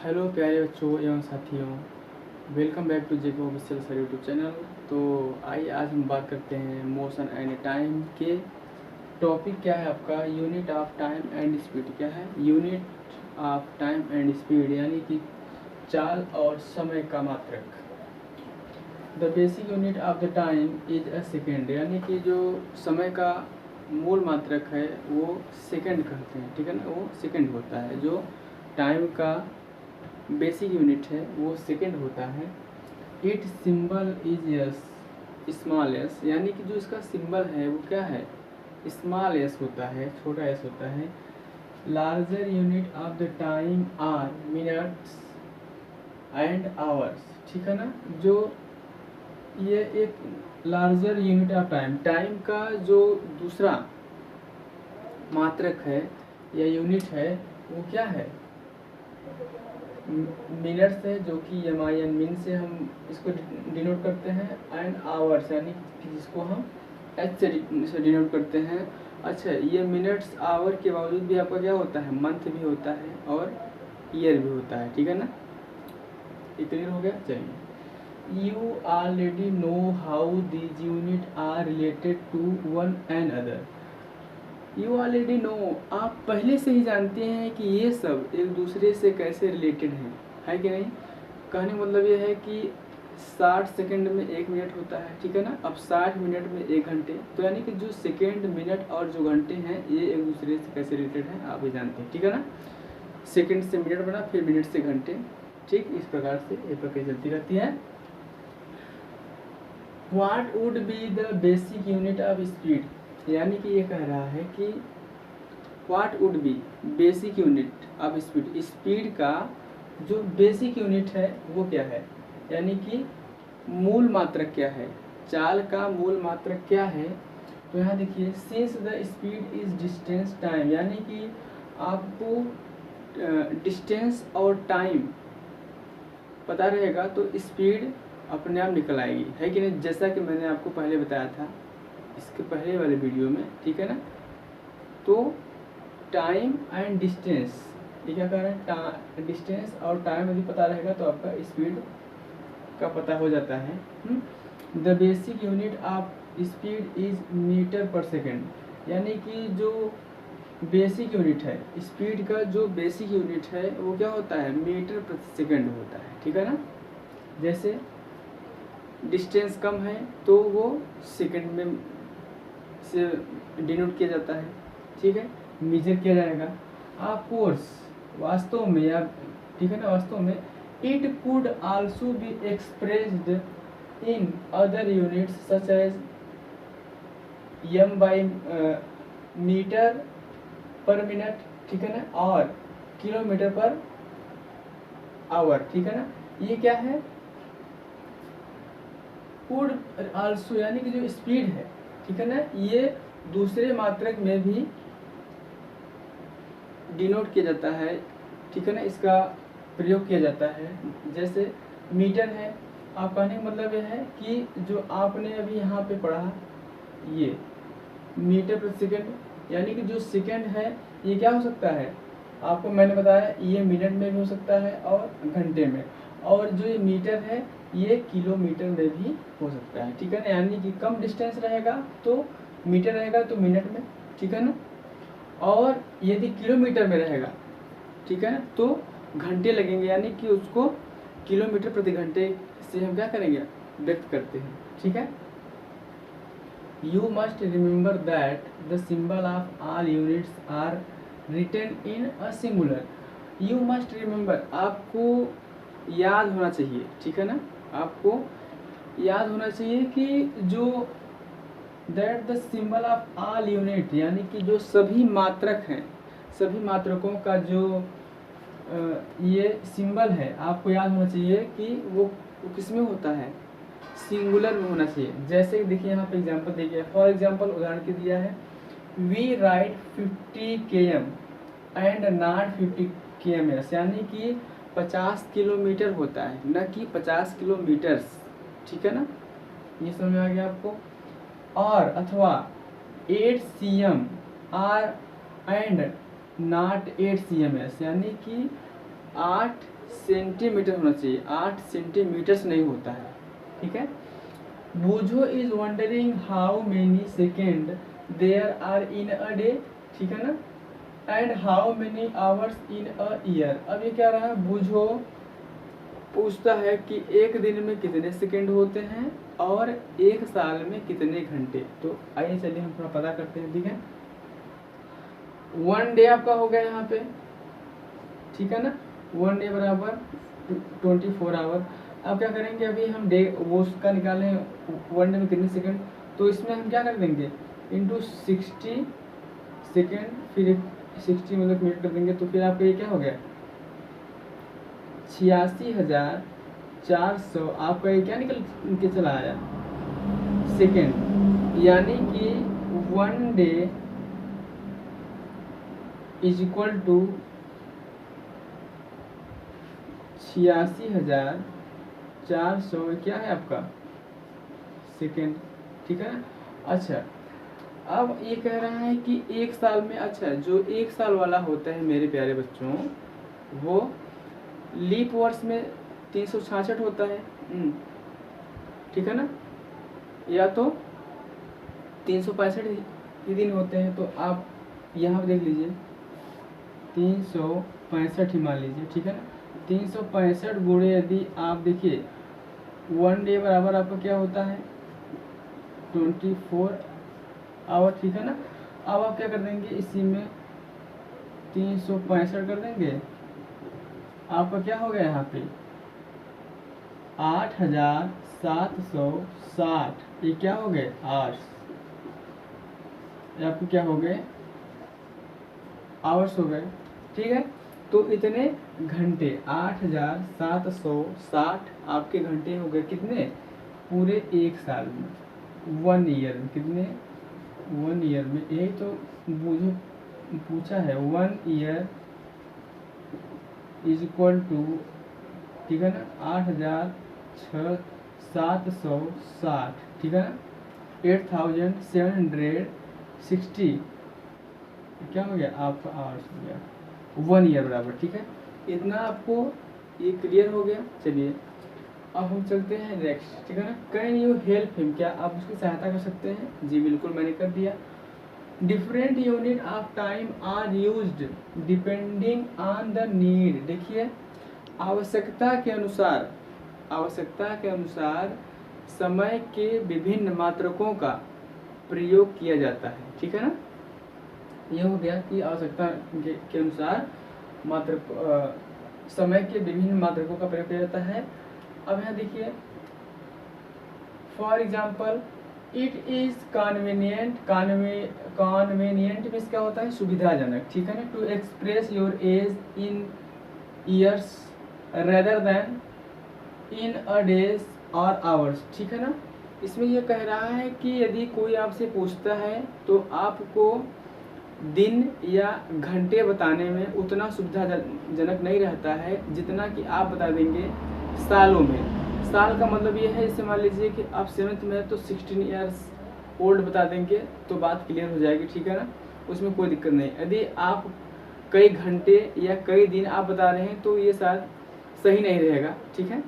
Hello प्यारे बच्चों एवं साथियों, वेलकम बैक टू जेको ऑफिशियल सर यूट्यूब चैनल। तो आइए आज हम बात करते हैं मोशन एंड टाइम के। टॉपिक क्या है आपका? Unit of time and speed. क्या है? Unit of time and speed यानी कि चाल और समय का मात्रक। The basic unit of the time is a second, यानी कि जो समय का मूल मात्रक है वो सेकेंड कहते हैं, ठीक है ना। वो सेकेंड होता है। जो टाइम का बेसिक यूनिट है वो सेकेंड होता है। It symbol is yes, small S, यानी कि जो इसका सिंबल है वो क्या है? स्मॉल एस होता है, छोटा एस होता है। Larger unit of the time are minutes and hours, ठीक है ना। जो ये एक larger unit of time, time का जो दूसरा मात्रक है या यूनिट है वो क्या है? मिनट्स है, जो कि एम मिन से हम इसको डिनोट करते हैं, एंड आवर्स यानी कि जिसको हम एच से डिनोट करते हैं। अच्छा, ये मिनट्स आवर के बावजूद भी आपका क्या होता है? मंथ भी होता है और ईयर भी होता है, ठीक है ना। ये क्लियर हो गया? चलिए, you already know how these units are related to one and other. You already know, आप पहले से ही जानते हैं कि ये सब एक दूसरे से कैसे रिलेटेड हैं, है कि नहीं। कहने मतलब ये है कि 60 सेकंड में 1 मिनट होता है, ठीक है ना। अब 60 मिनट में 1 घंटे, तो यानी कि जो सेकंड, मिनट और जो घंटे हैं ये एक दूसरे से कैसे रिलेटेड हैं आप भी जानते हैं, ठीक है ना। सेकंड से मिनट बना, फिर मिनट से घंटे, ठीक। इस प्रकार से ये प्रक्रिया चलती रहती है। What would be the basic unit of speed, यानी कि ये कह रहा है कि what would be basic unit of speed, speed का जो बेसिक यूनिट है वो क्या है, यानी कि मूल मात्रक क्या है, चाल का मूल मात्रक क्या है। तो यहाँ देखिए, since the speed is distance time, यानी कि आपको डिस्टेंस और टाइम पता रहेगा तो स्पीड अपने आप निकल आएगी, है कि नहीं। जैसा कि मैंने आपको पहले बताया था इसके पहले वाले वीडियो में, ठीक है ना। तो टाइम एंड डिस्टेंस, ये क्या कह रहे हैं? डिस्टेंस और टाइम यदि पता रहेगा तो आपका स्पीड का पता हो जाता है। The basic unit of speed is metre per second, यानी कि जो बेसिक यूनिट है स्पीड का, जो बेसिक यूनिट है वो क्या होता है? मीटर प्रति सेकेंड होता है, ठीक है ना। जैसे डिस्टेंस कम है तो वो सेकेंड में से डिनोट किया जाता है, ठीक है, मेजर किया जाएगा। ऑफ कोर्स, वास्तव में या ठीक है ना, वास्तव में it could also be expressed in other units such as m by metre per minute, ठीक है ना, और किलोमीटर पर आवर, ठीक है ना। ये क्या है? कुड आल्सो, यानी कि जो स्पीड है, ठीक है ना, ये दूसरे मात्रक में भी डिनोट किया जाता है, ठीक है ना। इसका प्रयोग किया जाता है। जैसे मीटर है, आप कहने का मतलब यह है कि जो आपने अभी यहाँ पे पढ़ा ये मीटर प्रति सेकेंड, यानी कि जो सेकेंड है ये क्या हो सकता है? आपको मैंने बताया ये मिनट में भी हो सकता है और घंटे में, और जो ये मीटर है ये किलोमीटर में भी हो सकता है, ठीक है ना। यानी कि कम डिस्टेंस रहेगा तो मीटर रहेगा तो मिनट में, ठीक है ना। और यदि किलोमीटर में रहेगा, ठीक है ना, तो घंटे लगेंगे, यानी कि उसको किलोमीटर प्रति घंटे से हम क्या करेंगे? व्यक्त करते हैं, ठीक है। You must remember that the symbol of all units are written in a singular. You must remember, आपको याद होना चाहिए, ठीक है ना। आपको याद होना चाहिए कि जो that the symbol of all unit, यानी कि जो सभी मात्रक हैं, सभी मात्रकों का जो ये सिंबल है, आपको याद होना चाहिए कि वो किस में होता है? सिंगुलर में होना चाहिए। जैसे देखिए यहाँ पे एग्जांपल देखिए, फॉर एग्जांपल उदाहरण के दिया है, we write 50 km and not 50 kms, यानी कि 50 किलोमीटर होता है, न कि 50 किलोमीटर्स, ठीक है ना। ये समझ में आ गया आपको। और अथवा 8 cm are and not 8 cms, यानी कि 8 सेंटीमीटर होना चाहिए, 8 सेंटीमीटर नहीं होता है, ठीक है। बूझो is wondering how many second there are in a day, ठीक है ना, and how many hours in a year. अब ये क्या रहा है, बूझो पूछता है कि एक दिन में कितने सेकेंड होते हैं और एक साल में कितने घंटे। तो आइए चलिए हम थोड़ा पता करते हैं, ठीक है। 1 डे आपका हो गया यहाँ पे, ठीक है ना, 1 डे बराबर 24 आवर। अब क्या करेंगे, अभी हम डे वो उसका निकाले 1 डे में कितने सेकंड, तो इसमें हम क्या कर देंगे इंटू 60 सेकेंड, फिर 60 मतलब मिनट कर देंगे, तो फिर आपका ये क्या हो गया 86,400 आपका ये क्या निकल के चला आया सेकेंड। यानी कि 1 डे इज इक्वल टू 86,400 क्या है आपका सेकेंड, ठीक है। अच्छा, अब ये कह रहा है कि एक साल में, अच्छा जो एक साल वाला होता है मेरे प्यारे बच्चों, वो लीप वर्ष में 366 होता है, ठीक है ना, या तो 365 ही दिन होते हैं। तो आप यहाँ देख लीजिए 365 ही मान लीजिए, ठीक है ना। 365 गुणे यदि आप देखिए 1 डे बराबर आपका क्या होता है 24 आवर, ठीक है ना। अब आप क्या कर देंगे, इसी में 365 कर देंगे, आपका क्या हो गया यहाँ पे 8,760, ये क्या हो गए आवर्स, आपके क्या हो गए आवर्स हो गए, ठीक है। तो इतने घंटे 8,760 आपके घंटे हो गए कितने पूरे एक साल में, 1 ईयर में, कितने 1 ईयर में। यही तो मुझे पूछा है, 1 ईयर इज इक्वल टू, ठीक है ना, 8,760, ठीक है ना, 8,760 क्या हो गया आपका आवर्स हो गया 1 ईयर बराबर, ठीक है। इतना आपको ये क्लियर हो गया। चलिए अब हम चलते हैं नेक्स्ट, ठीक है ना। कैन यू हेल्प हिम, क्या आप उसकी सहायता कर सकते हैं, जी बिल्कुल मैंने कर दिया। Different unit of time are used depending on the need, देखिए आवश्यकता के अनुसार, आवश्यकता के अनुसार समय के विभिन्न मात्रकों का प्रयोग किया जाता है, ठीक है ना। यह हो गया कि आवश्यकता के अनुसार मात्रक समय के विभिन्न मात्रकों का प्रयोग किया जाता है। अब यहाँ देखिए for example it is convenient, convenient means क्या होता है सुविधाजनक, ठीक है ना, to express your age in years rather than in a days और आवर्स, ठीक है ना। इसमें यह कह रहा है कि यदि कोई आपसे पूछता है तो आपको दिन या घंटे बताने में उतना सुविधाजनक नहीं रहता है जितना कि आप बता देंगे सालों में। साल का मतलब ये है, जैसे मान लीजिए कि आप 7th में है तो 16 ईयर्स ओल्ड बता देंगे तो बात क्लियर हो जाएगी, ठीक है ना, उसमें कोई दिक्कत नहीं। यदि आप कई घंटे या कई दिन आप बता रहे हैं तो ये शायद सही नहीं रहेगा, ठीक है,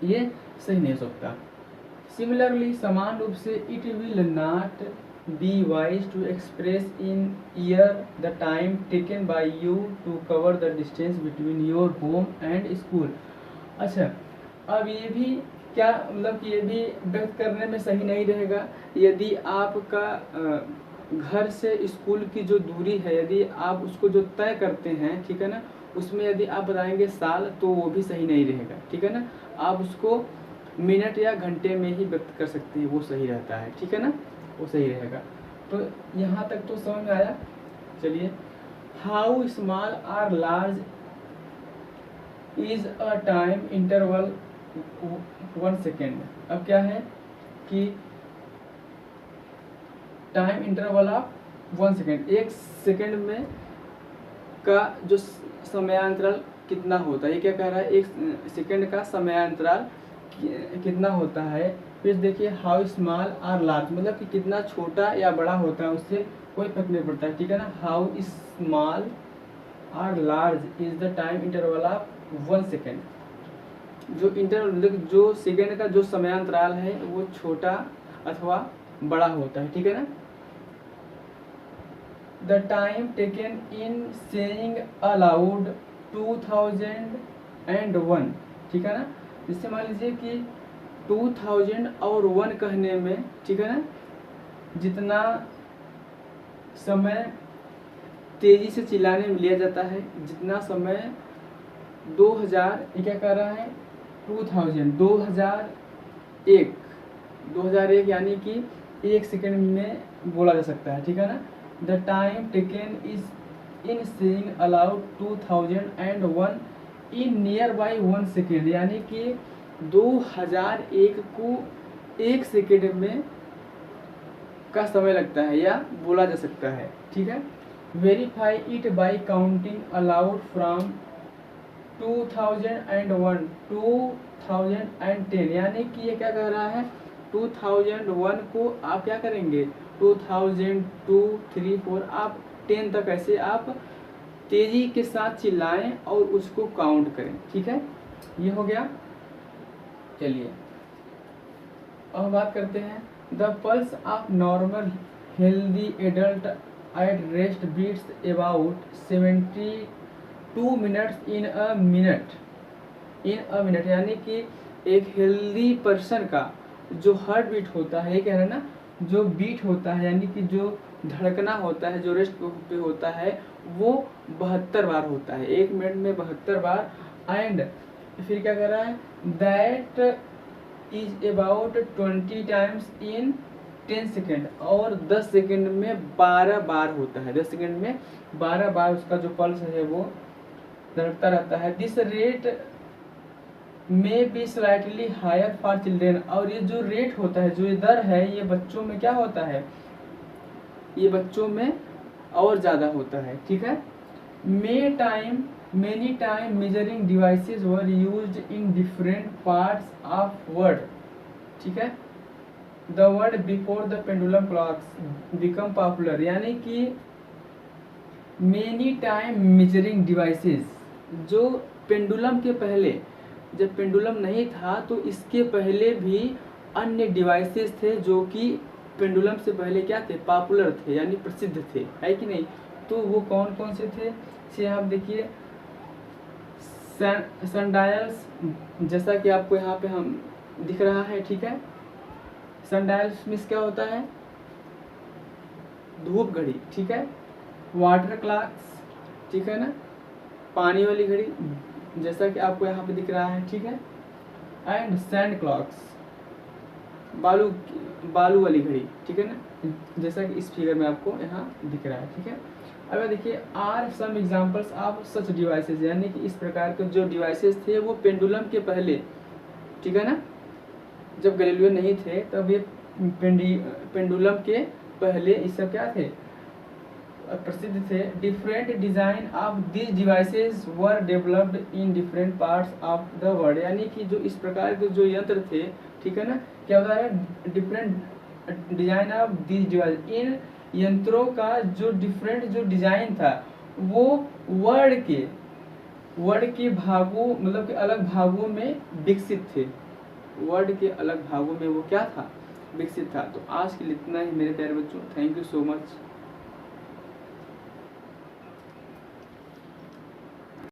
ये सही नहीं हो सकता। सिमिलरली समान रूप से it will not be wise to express in year the time taken by you to cover the distance between your home and school। अच्छा, अब ये भी क्या मतलब कि ये भी व्यक्त करने में सही नहीं रहेगा यदि आपका घर से स्कूल की जो दूरी है, यदि आप उसको जो तय करते हैं, ठीक है ना, उसमें यदि आप बताएंगे साल तो वो भी सही नहीं रहेगा, ठीक है ना। आप उसको मिनट या घंटे में ही व्यक्त कर सकते हैं, वो सही रहता है, ठीक है ना, वो सही रहेगा। तो यहाँ तक तो समझ में आया। चलिए how small are large is a time interval 1 second. अब क्या है कि time interval of 1 second, 1 second में का जो समयांतराल कितना होता है, ये क्या कह रहा है 1 सेकेंड का समयांतराल कितना होता है। फिर देखिए हाउ स्मॉल आर लार्ज मतलब कि कितना छोटा या बड़ा होता है, उससे कोई फर्क नहीं पड़ता है, ठीक है ना। How small are large is the time interval of 1 second. जो इंटरवल जो सेकेंड का जो समयांतराल है वो छोटा अथवा बड़ा होता है, ठीक है ना। The time taken in saying allowed 2001, ठीक है ना। जिससे मान लीजिए कि 2001 कहने में, ठीक है ना, जितना समय तेजी से चिल्लाने में लिया जाता है, जितना समय 2000, ये क्या कर रहा है 2001 यानी कि 1 सेकेंड में बोला जा सकता है, ठीक है ना। The time taken is in saying allowed 2001 in near by 1 second, यानी कि 2001 को 1 सेकेंड में का समय लगता है या बोला जा सकता है, ठीक है। Verify it by counting allowed from 2001 2010, यानी कि ये क्या कह रहा है 2001 को आप क्या करेंगे 2000 2 3 4 आप 10 तक ऐसे आप तेजी के साथ चिल्लाएं और उसको काउंट करें, ठीक है। ये हो गया। चलिए अब बात करते हैं the pulse of normal healthy adult at rest beats about 72 minutes in a minute, यानी कि एक हेल्दी पर्सन का जो हार्ट बीट होता है, ये कह रहे हैं ना, जो बीट होता है यानी कि जो धड़कना होता है, जो रेस्ट पे होता है वो 72 बार होता है, 1 मिनट में 72 बार। एंड फिर क्या कर रहा है that is about 20 times in 10 second, और 10 सेकेंड में 12 बार होता है, 10 सेकेंड में 12 बार उसका जो पल्स है वो धड़कता रहता है। This rate may be slightly higher for children, और ये जो रेट होता है, जो ये दर है, ये बच्चों में क्या होता है, ये बच्चों में और ज़्यादा होता है, ठीक है। Many time measuring devices were used in different parts of word, ठीक है। The word before the pendulum clocks become popular, यानी कि मेनी टाइम मेजरिंग डिवाइसेस, जो पेंडुलम के पहले, जब पेंडुलम नहीं था तो इसके पहले भी अन्य डिवाइसेस थे जो कि पेंडुलम से पहले क्या थे, पॉपुलर थे यानी प्रसिद्ध थे, है कि नहीं। तो वो कौन कौन से थे, से आप देखिए सनडायल्स, जैसा कि आपको यहाँ पे हम दिख रहा है, ठीक है। सनडायल्स मीन्स क्या होता है, धूप घड़ी, ठीक है। वाटर क्लॉक्स, ठीक है ना, पानी वाली घड़ी, जैसा कि आपको यहाँ पे दिख रहा है, ठीक है। एंड सैंड क्लॉक्स, बालू वाली घड़ी, ठीक है ना, जैसा कि इस फिगर में आपको यहाँ दिख रहा है, ठीक है। अब देखिए are some examples of such devices, यानी कि इस प्रकार के जो डिवाइसेस थे वो पेंडुलम के पहले, ठीक है ना, जब गैलीलियो नहीं थे तब ये पेंडुलम के पहले ये सब क्या थे, प्रसिद्ध थे। Different design of this devices were developed in different parts of the world, यानी कि जो इस प्रकार के जो यंत्र थे, ठीक है ना, क्या होता है different design of this device, इन यंत्रों का जो डिफरेंट जो डिजाइन था वो वर्ल्ड के भागों, मतलब के अलग भागों में विकसित थे, वर्ल्ड के अलग भागों में वो क्या था, विकसित था। तो आज के लिए इतना ही मेरे प्यारे बच्चों, थैंक यू सो मच।